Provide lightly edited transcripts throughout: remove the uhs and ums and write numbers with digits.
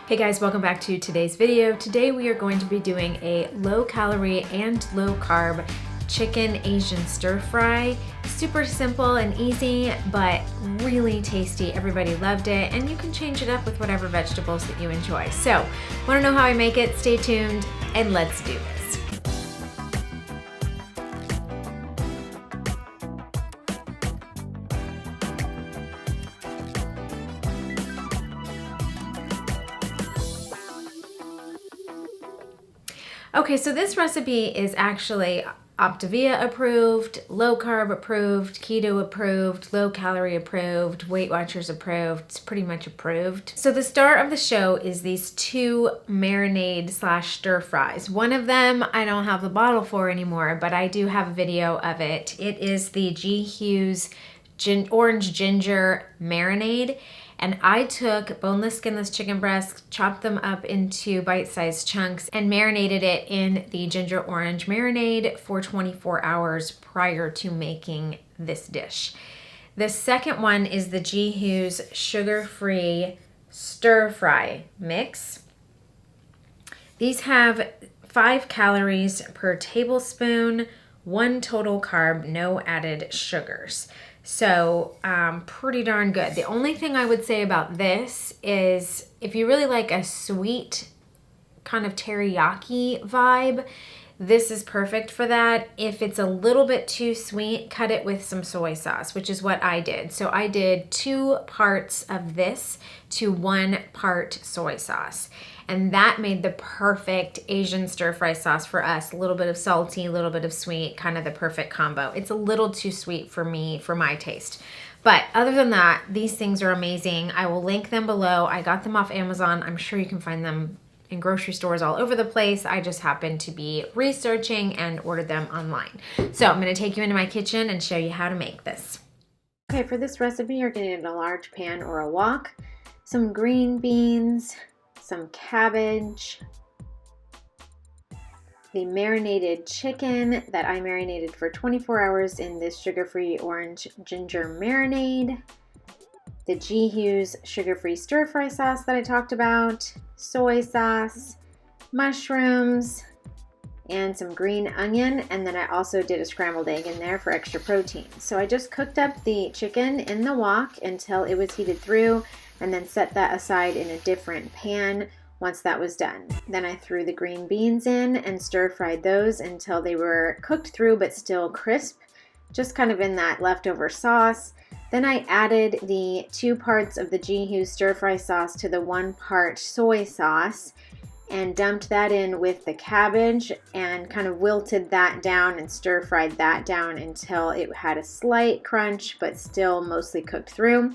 Hey guys, welcome back to today's video. Today we are going to be doing a low calorie and low carb chicken Asian stir fry. Super simple and easy, but really tasty. Everybody loved it, and you can change it up with whatever vegetables that you enjoy. So, want to know how I make it? Stay tuned and let's do this. Okay, so this recipe is actually Optavia approved, low carb approved, keto approved, low calorie approved, Weight Watchers approved. It's pretty much approved. So the star of the show is these two marinade / stir fries. One of them I don't have the bottle for anymore, but I do have a video of it. It is the G. Hughes orange ginger marinade. And I took boneless, skinless chicken breasts, chopped them up into bite-sized chunks, and marinated it in the ginger orange marinade for 24 hours prior to making this dish. The second one is the G. Hughes sugar-free stir fry mix. These have 5 calories per tablespoon, 1 total carb, no added sugars. So pretty darn good. The only thing I would say about this is if you really like a sweet kind of teriyaki vibe, this is perfect for that. If it's a little bit too sweet, cut it with some soy sauce, which is what I did. So I did 2 parts of this to 1 part soy sauce. And that made the perfect Asian stir fry sauce for us. A little bit of salty, a little bit of sweet, kind of the perfect combo. It's a little too sweet for me, for my taste. But other than that, these things are amazing. I will link them below. I got them off Amazon. I'm sure you can find them in grocery stores all over the place. I just happened to be researching and ordered them online. So I'm gonna take you into my kitchen and show you how to make this. Okay, for this recipe, you're gonna need a large pan or a wok, some green beans, some cabbage, the marinated chicken that I marinated for 24 hours in this sugar-free orange ginger marinade, the G. Hughes sugar-free stir-fry sauce that I talked about, soy sauce, mushrooms, and some green onion, and then I also did a scrambled egg in there for extra protein. So I just cooked up the chicken in the wok until it was heated through, and then set that aside in a different pan once that was done. Then I threw the green beans in and stir-fried those until they were cooked through but still crisp, just kind of in that leftover sauce. Then I added the 2 parts of the G. Hughes stir-fry sauce to the 1 part soy sauce and dumped that in with the cabbage and kind of wilted that down and stir-fried that down until it had a slight crunch but still mostly cooked through.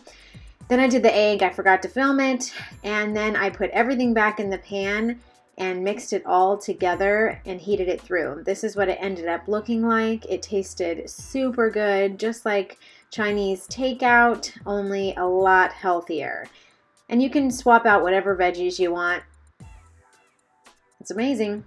Then I did the egg, I forgot to film it, and then I put everything back in the pan and mixed it all together and heated it through. This is what it ended up looking like. It tasted super good, just like Chinese takeout, only a lot healthier. And you can swap out whatever veggies you want. It's amazing.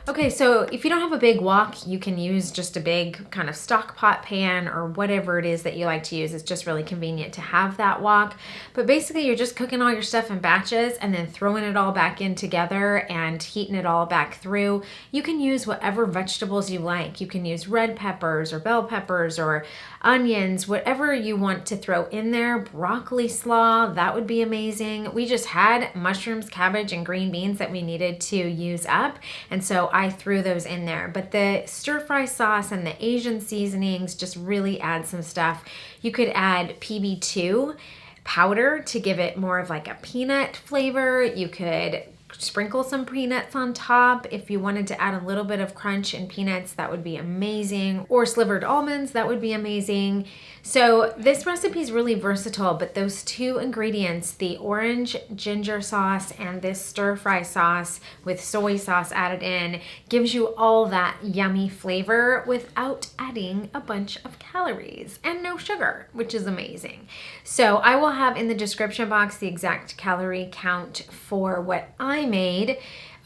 Okay, so if you don't have a big wok, you can use just a big kind of stock pot pan or whatever it is that you like to use. It's just really convenient to have that wok. But basically, you're just cooking all your stuff in batches and then throwing it all back in together and heating it all back through. You can use whatever vegetables you like. You can use red peppers or bell peppers or onions, whatever you want to throw in there. Broccoli slaw, that would be amazing. We just had mushrooms, cabbage, and green beans that we needed to use up, and so I threw those in there. But the stir-fry sauce and the Asian seasonings just really add some stuff. You could add PB2 powder to give it more of like a peanut flavor. You could sprinkle some peanuts on top. If you wanted to add a little bit of crunch and peanuts, that would be amazing. Or slivered almonds, that would be amazing. So this recipe is really versatile, but those 2 ingredients, the orange ginger sauce and this stir-fry sauce with soy sauce added in, gives you all that yummy flavor without adding a bunch of calories and no sugar, which is amazing. So I will have in the description box the exact calorie count for what I made.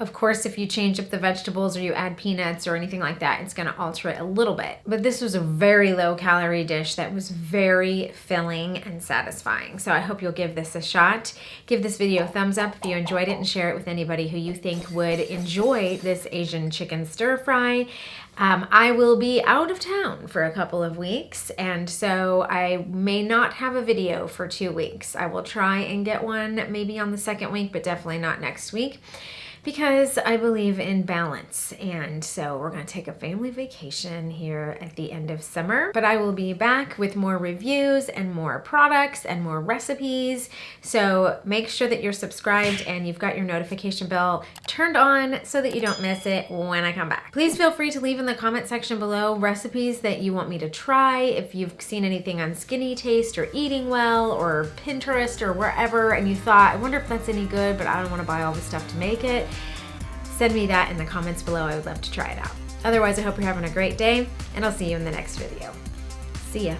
Of course, if you change up the vegetables or you add peanuts or anything like that, it's gonna alter it a little bit. But this was a very low calorie dish that was very filling and satisfying. So I hope you'll give this a shot. Give this video a thumbs up if you enjoyed it and share it with anybody who you think would enjoy this Asian chicken stir fry. I will be out of town for a couple of weeks, and so I may not have a video for 2 weeks. I will try and get one maybe on the second week, but definitely not next week, because I believe in balance. And so we're gonna take a family vacation here at the end of summer, but I will be back with more reviews and more products and more recipes. So make sure that you're subscribed and you've got your notification bell turned on so that you don't miss it when I come back. Please feel free to leave in the comment section below recipes that you want me to try. If you've seen anything on Skinny Taste or Eating Well or Pinterest or wherever and you thought, I wonder if that's any good, but I don't wanna buy all the stuff to make it, send me that in the comments below. I would love to try it out. Otherwise, I hope you're having a great day, and I'll see you in the next video. See ya.